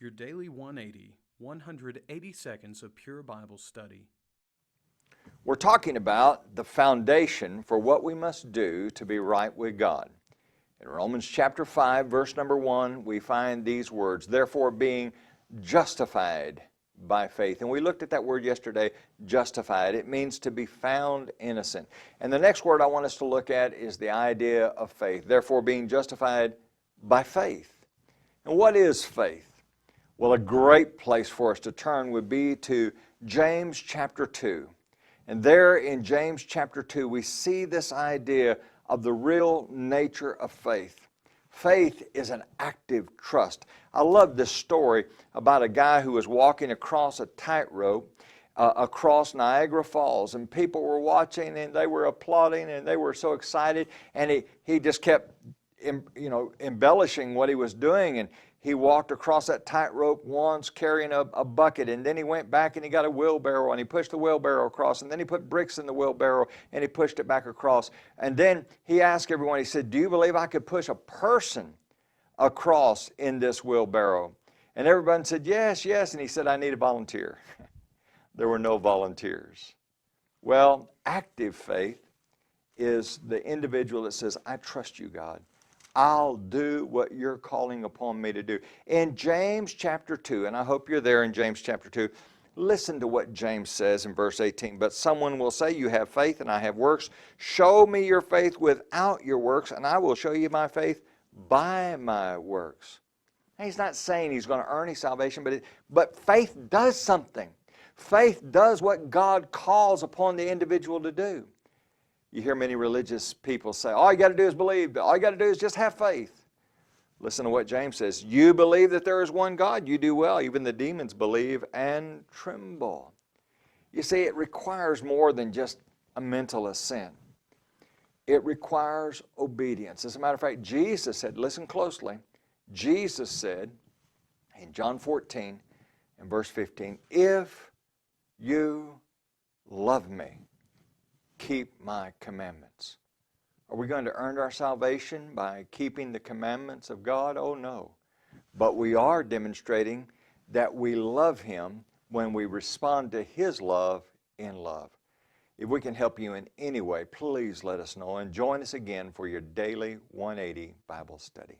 Your Daily 180, 180 seconds of pure Bible study. We're talking about the foundation for what we must do to be right with God. In Romans chapter 5, verse number 1, we find these words, therefore being justified by faith. And we looked at that word yesterday, justified. It means to be found innocent. And the next word I want us to look at is the idea of faith. Therefore being justified by faith. And what is faith? Well, a great place for us to turn would be to James chapter 2. And there in James chapter 2, we see this idea of the real nature of faith. Faith is an active trust. I love this story about a guy who was walking across a tightrope across Niagara Falls, and people were watching and they were applauding and they were so excited, and he just kept embellishing what he was doing, and he walked across that tightrope once carrying a bucket, and then he went back and he got a wheelbarrow and he pushed the wheelbarrow across, and then he put bricks in the wheelbarrow and he pushed it back across. And then he asked everyone, he said, do you believe I could push a person across in this wheelbarrow? And everyone said, yes, yes. And he said, I need a volunteer. There were no volunteers. Well, active faith is the individual that says, I trust you, God. I'll do what you're calling upon me to do. In James chapter 2, and I hope you're there in James chapter 2, listen to what James says in verse 18. But someone will say, you have faith and I have works. Show me your faith without your works, and I will show you my faith by my works. Now, he's not saying he's going to earn his salvation, but faith does something. Faith does what God calls upon the individual to do. You hear many religious people say, all you got to do is believe. All you got to do is just have faith. Listen to what James says. You believe that there is one God. You do well. Even the demons believe and tremble. You see, it requires more than just a mental assent. It requires obedience. As a matter of fact, Jesus said, listen closely, Jesus said in John 14 and verse 15, if you love me, keep my commandments. Are we going to earn our salvation by keeping the commandments of God? Oh no. But we are demonstrating that we love Him when we respond to His love in love. If we can help you in any way, please let us know and join us again for your daily 180 Bible study.